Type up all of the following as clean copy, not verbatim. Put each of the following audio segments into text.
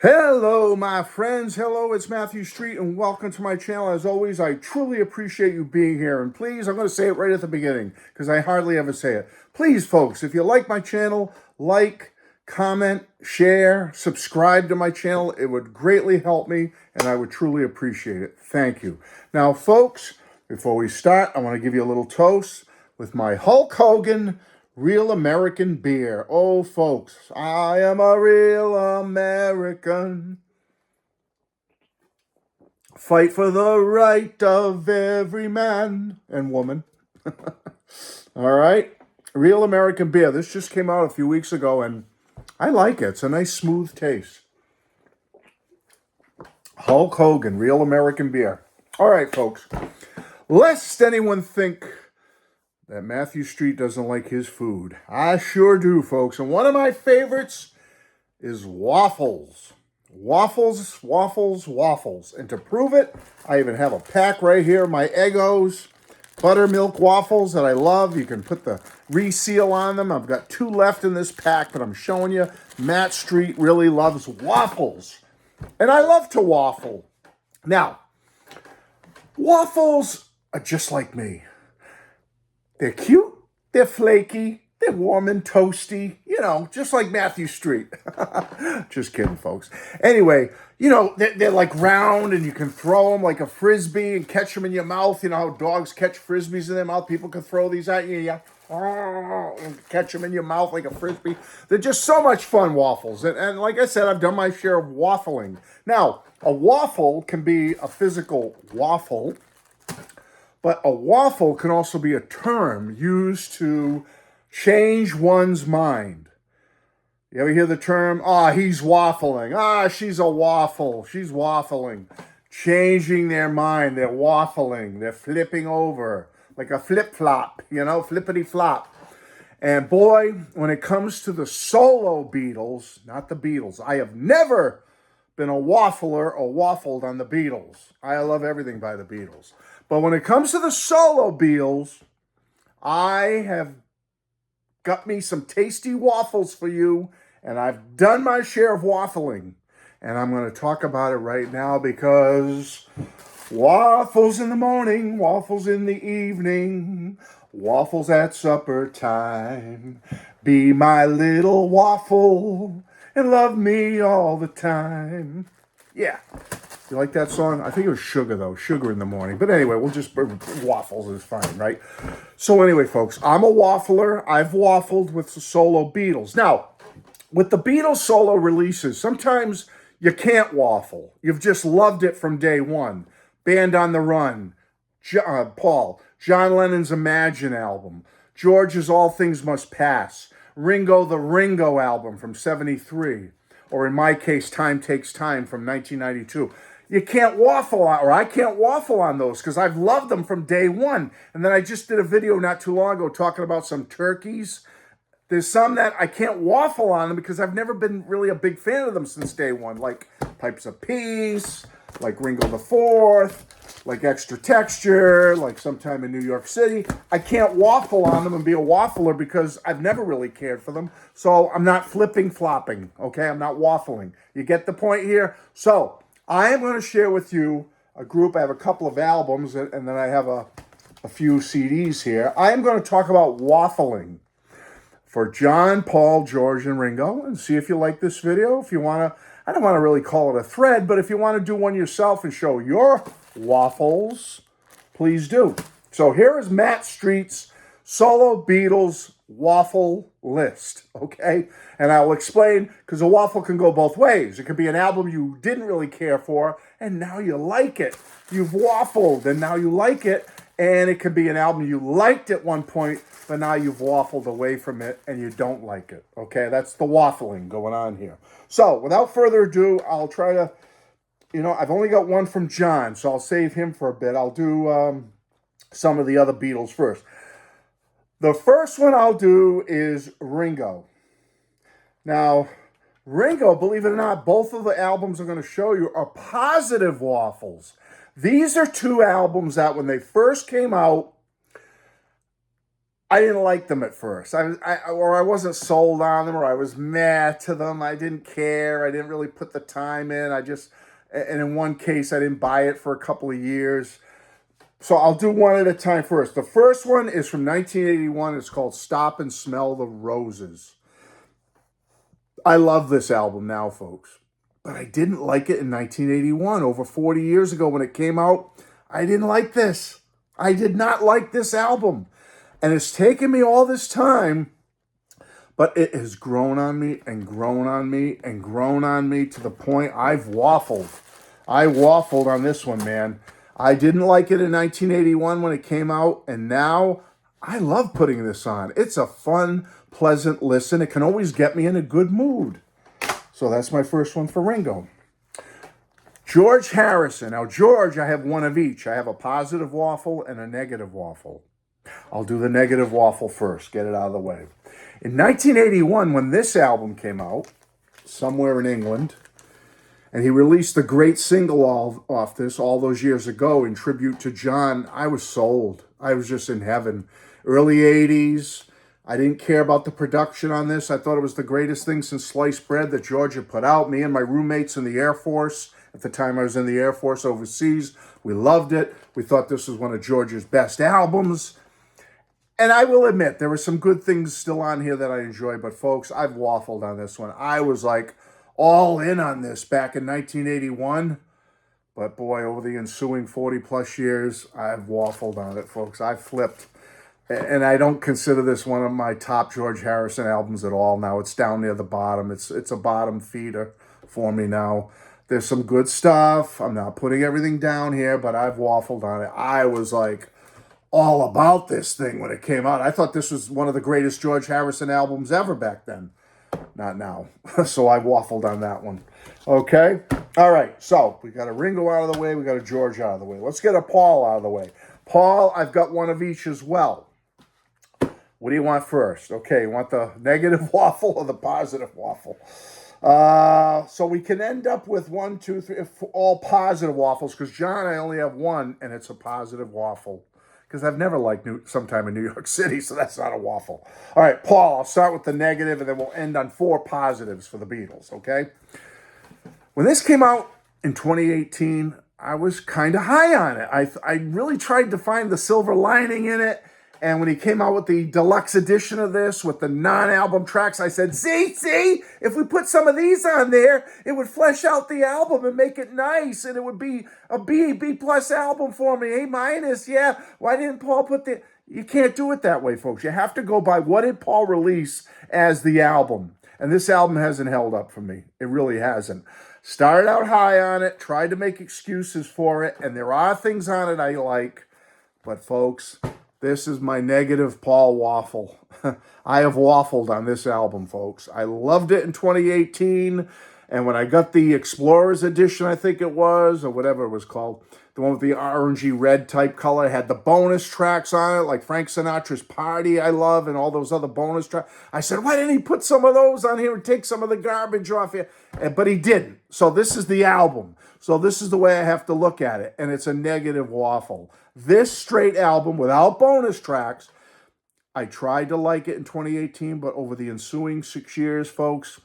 Hello, my friends. Hello, it's Matthew Street, and welcome to my channel. As always, I truly appreciate you being here. And please, I'm going to say it right at the beginning because I hardly ever say it. Please, folks, if you like my channel, like, comment, share, subscribe to my channel. It would greatly help me, and I would truly appreciate it. Thank you. Now, folks, before we start, I want to give you a little toast with my Hulk Hogan Real American beer. Oh, folks, I am a real American. Fight for the right of every man and woman. All right. Real American beer. This just came out a few weeks ago, and I like it. It's a nice, smooth taste. Hulk Hogan, Real American beer. All right, folks. Lest anyone think that Matthew Street doesn't like his food. I sure do, folks. And one of my favorites is waffles. Waffles, waffles, waffles. And to prove it, I even have a pack right here, my Eggos buttermilk waffles that I love. You can put the reseal on them. I've got 2 left in this pack, but I'm showing you, Matt Street really loves waffles. And I love to waffle. Now, waffles are just like me. They're cute, they're flaky, they're warm and toasty, just like Matthew Street. Just kidding, folks. Anyway, they're like round and you can throw them like a Frisbee and catch them in your mouth. You know how dogs catch Frisbees in their mouth? People can throw these at you, and catch them in your mouth like a Frisbee. They're just so much fun, waffles. And like I said, I've done my share of waffling. Now, a waffle can be a physical waffle, but a waffle can also be a term used to change one's mind. You ever hear the term, he's waffling. She's a waffle. She's waffling. Changing their mind. They're waffling. They're flipping over like a flip-flop, flippity flop. And boy, when it comes to the solo Beatles, not the Beatles, I have never been a waffler or waffled on the Beatles. I love everything by the Beatles. But when it comes to the solo Beatles, I have got me some tasty waffles for you, and I've done my share of waffling. And I'm going to talk about it right now because waffles in the morning, waffles in the evening, waffles at supper time. Be my little waffle and love me all the time. Yeah. You like that song? I think it was Sugar, though. Sugar in the morning. But anyway, waffles is fine, right? So anyway, folks, I'm a waffler. I've waffled with the solo Beatles. Now, with the Beatles solo releases, sometimes you can't waffle. You've just loved it from day one. Band on the Run, Paul, John Lennon's Imagine album, George's All Things Must Pass, Ringo the Ringo album from 73, or in my case, Time Takes Time from 1992. You can't waffle on, or I can't waffle on those because I've loved them from day one. And then I just did a video not too long ago talking about some turkeys. There's some that I can't waffle on them because I've never been really a big fan of them since day one, like Pipes of Peace, like Ringo the Fourth, like Extra Texture, like Sometime in New York City. I can't waffle on them and be a waffler because I've never really cared for them. So I'm not flipping flopping, okay? I'm not waffling. You get the point here? So I am going to share with you a group. I have a couple of albums, and then I have a few CDs here. I am going to talk about waffling for John, Paul, George, and Ringo, and see if you like this video. If you want to, I don't want to really call it a thread, but if you want to do one yourself and show your waffles, please do. So here is Matt Street's solo Beatles waffle list, okay? And I'll explain, because a waffle can go both ways. It could be an album you didn't really care for, and now you like it. You've waffled, and now you like it. And it could be an album you liked at one point, but now you've waffled away from it, and you don't like it, okay? That's the waffling going on here. So, without further ado, I'll try to, I've only got one from John, so I'll save him for a bit. I'll do some of the other Beatles first. The first one I'll do is Ringo. Now, Ringo, believe it or not, both of the albums I'm going to show you are positive waffles. These are 2 albums that when they first came out, I didn't like them at first. I wasn't sold on them, or I was mad to them. I didn't care. I didn't really put the time in. And in one case, I didn't buy it for a couple of years. So I'll do one at a time first. The first one is from 1981. It's called Stop and Smell the Roses. I love this album now, folks, but I didn't like it in 1981, over 40 years ago when it came out. I didn't like this. I did not like this album. And it's taken me all this time, but it has grown on me and grown on me and grown on me to the point I've waffled. I waffled on this one, man. I didn't like it in 1981 when it came out, and now I love putting this on. It's a fun, pleasant listen. It can always get me in a good mood. So that's my first one for Ringo. George Harrison. Now, George, I have one of each. I have a positive waffle and a negative waffle. I'll do the negative waffle first, get it out of the way. In 1981, when this album came out, somewhere in England, and he released the great single off this all those years ago in tribute to John, I was sold. I was just in heaven. Early 80s. I didn't care about the production on this. I thought it was the greatest thing since sliced bread that George had put out. Me and my roommates in the Air Force, at the time I was in the Air Force overseas, we loved it. We thought this was one of George's best albums. And I will admit, there were some good things still on here that I enjoy, but folks, I've waffled on this one. I was like all in on this back in 1981. But boy, over the ensuing 40 plus years, I've waffled on it, folks. I've flipped. And I don't consider this one of my top George Harrison albums at all now. It's down near the bottom. It's a bottom feeder for me now. There's some good stuff. I'm not putting everything down here, but I've waffled on it. I was like all about this thing when it came out. I thought this was one of the greatest George Harrison albums ever back then. Not now. So I waffled on that one. Okay? All right. So we got a Ringo out of the way. We got a George out of the way. Let's get a Paul out of the way. Paul, I've got one of each as well. What do you want first? Okay, you want the negative waffle or the positive waffle? So we can end up with 1, 2, 3, all positive waffles, because John, I only have one, and it's a positive waffle. Because I've never liked Sometime in New York City, so that's not a waffle. All right, Paul, I'll start with the negative, and then we'll end on 4 positives for the Beatles, okay? When this came out in 2018, I was kind of high on it. I really tried to find the silver lining in it. And when he came out with the deluxe edition of this, with the non-album tracks, I said, see, if we put some of these on there, it would flesh out the album and make it nice, and it would be a B plus album for me, A minus, yeah. Why didn't Paul put the... You can't do it that way, folks. You have to go by what did Paul release as the album. And this album hasn't held up for me. It really hasn't. Started out high on it, tried to make excuses for it, and there are things on it I like. But, folks... This is my negative Paul waffle. I have waffled on this album, folks. I loved it in 2018. And when I got the Explorers edition, I think it was, or whatever it was called, the one with the orangey red type color, had the bonus tracks on it, like Frank Sinatra's Party I love, and all those other bonus tracks. I said, why didn't he put some of those on here and take some of the garbage off here? But he didn't. So this is the album. So this is the way I have to look at it. And it's a negative waffle. This straight album, without bonus tracks, I tried to like it in 2018, but over the ensuing 6 years, folks,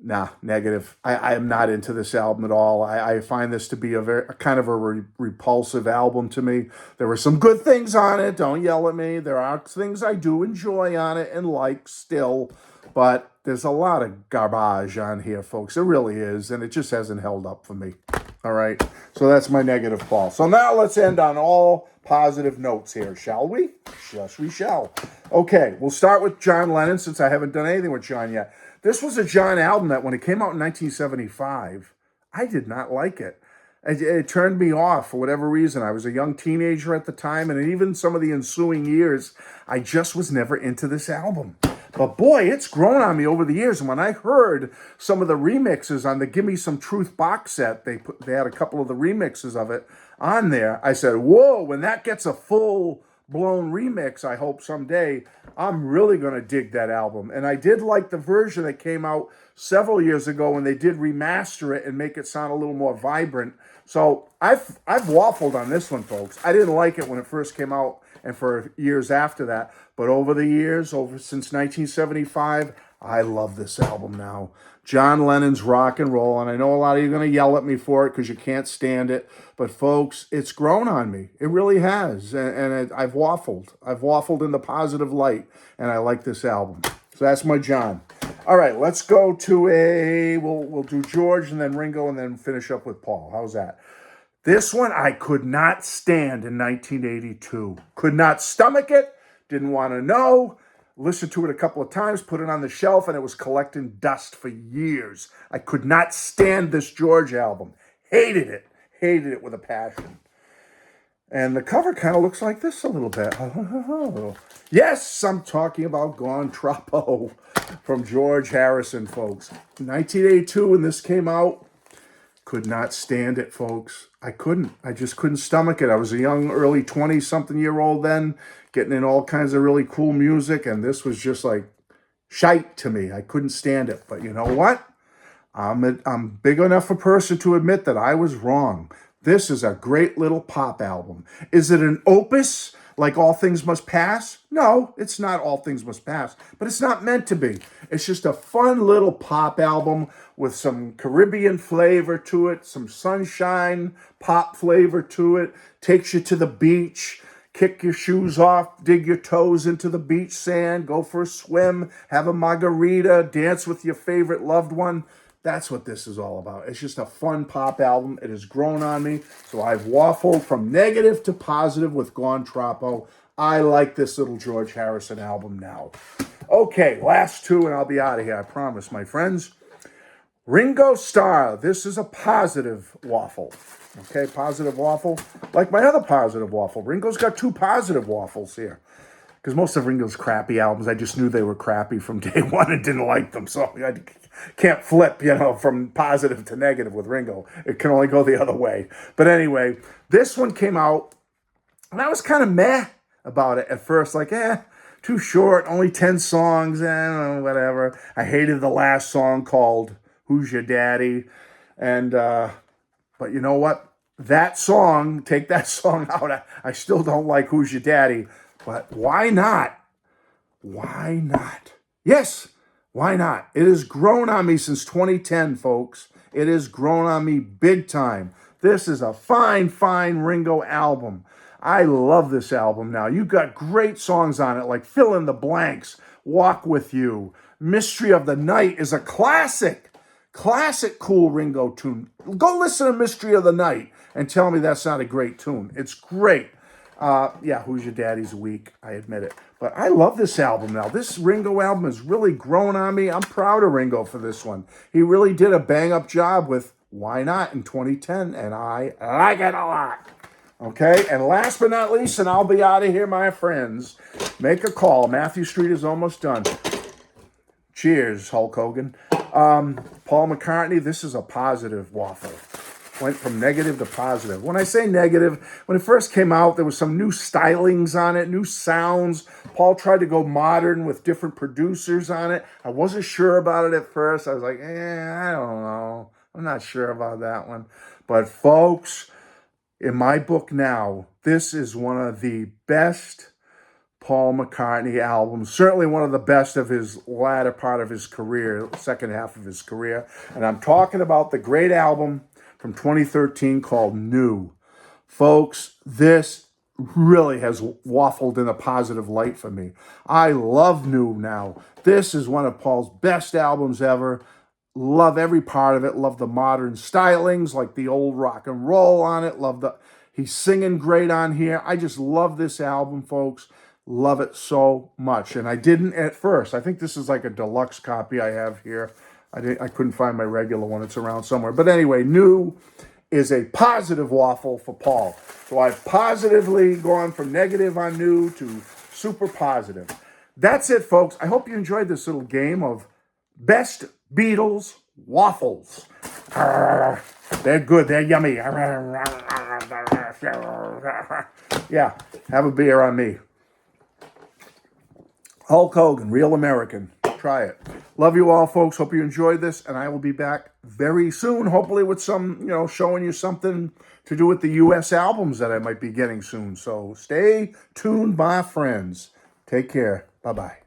nah, negative. I am not into this album at all. I find this to be a kind of a repulsive album to me. There were some good things on it. Don't yell at me. There are things I do enjoy on it and like still, but there's a lot of garbage on here, folks. It really is, and it just hasn't held up for me. All right, so that's my negative, Paul. So now let's end on all positive notes here, shall we? Yes, we shall. Okay, we'll start with John Lennon, since I haven't done anything with John yet. This was a John album that when it came out in 1975, I did not like it. It turned me off for whatever reason. I was a young teenager at the time, and even some of the ensuing years, I just was never into this album. But boy, it's grown on me over the years. And when I heard some of the remixes on the Gimme Some Truth box set, they had a couple of the remixes of it on there. I said, whoa, when that gets a full-blown remix, I hope someday, I'm really going to dig that album. And I did like the version that came out several years ago when they did remaster it and make it sound a little more vibrant. So I've waffled on this one, folks. I didn't like it when it first came out. and for years after that. But over the years, since 1975, I love this album now. John Lennon's Rock and Roll, and I know a lot of you are going to yell at me for it because you can't stand it. But folks, it's grown on me. It really has, and I've waffled. I've waffled in the positive light, and I like this album. So that's my John. All right, let's go to we'll do George and then Ringo and then finish up with Paul. How's that? This one I could not stand in 1982. Could not stomach it. Didn't want to know. Listened to it a couple of times, put it on the shelf, and it was collecting dust for years. I could not stand this George album. Hated it. Hated it with a passion. And the cover kind of looks like this a little bit. Yes, I'm talking about Gone Troppo from George Harrison, folks. 1982 when this came out. Could not stand it, folks. I couldn't. I just couldn't stomach it. I was a young, early 20-something-year-old then, getting in all kinds of really cool music, and this was just like shite to me. I couldn't stand it. But you know what? I'm big enough a person to admit that I was wrong. This is a great little pop album. Is it an opus like All Things Must Pass? No, it's not All Things Must Pass, but it's not meant to be. It's just a fun little pop album with some Caribbean flavor to it, some sunshine pop flavor to it, takes you to the beach, kick your shoes off, dig your toes into the beach sand, go for a swim, have a margarita, dance with your favorite loved one. That's what this is all about. It's just a fun pop album. It has grown on me. So I've waffled from negative to positive with Gone Troppo. I like this little George Harrison album now. Okay, last two and I'll be out of here. I promise, my friends. Ringo Starr. This is a positive waffle. Okay, positive waffle. Like my other positive waffle. Ringo's got two positive waffles here. Because most of Ringo's crappy albums, I just knew they were crappy from day one and didn't like them. So I can't flip, from positive to negative with Ringo. It can only go the other way. But anyway, this one came out, and I was kind of meh about it at first. Like, too short, only 10 songs, whatever. I hated the last song called Who's Your Daddy? And, but you know what? That song, take that song out, I still don't like Who's Your Daddy. But why not? Why not? Yes, why not? It has grown on me since 2010, folks. It has grown on me big time. This is a fine, fine Ringo album. I love this album now. You've got great songs on it like Fill in the Blanks, Walk With You. Mystery of the Night is a classic cool Ringo tune. Go listen to Mystery of the Night and tell me that's not a great tune. It's great. Who's Your Daddy's weak, I admit it. But I love this album now. This Ringo album has really grown on me. I'm proud of Ringo for this one. He really did a bang-up job with Why Not in 2010, and I like it a lot. Okay, and last but not least, and I'll be out of here, my friends, make a call. Matthew Street is almost done. Cheers, Hulk Hogan. Paul McCartney, this is a positive waffle. Went from negative to positive. When I say negative, when it first came out, there was some new stylings on it, new sounds. Paul tried to go modern with different producers on it. I wasn't sure about it at first. I was like, I don't know. I'm not sure about that one. But folks, in my book now, this is one of the best Paul McCartney albums, certainly one of the best of his latter part of his career, second half of his career. And I'm talking about the great album from 2013 called New. Folks, this really has waffled in a positive light for me. I love New now. This is one of Paul's best albums ever. Love every part of it. Love the modern stylings, like the old rock and roll on it. He's singing great on here. I just love this album, folks. Love it so much. And I didn't at first. I think this is like a deluxe copy I have here. I couldn't find my regular one. It's around somewhere. But anyway, New is a positive waffle for Paul. So I've positively gone from negative on New to super positive. That's it, folks. I hope you enjoyed this little game of Best Beatles Waffles. They're good. They're yummy. Yeah, have a beer on me. Hulk Hogan, real American. Try it. Love you all, folks. Hope you enjoyed this, and I will be back very soon, hopefully with some, showing you something to do with the U.S. albums that I might be getting soon. So stay tuned, my friends. Take care. Bye-bye.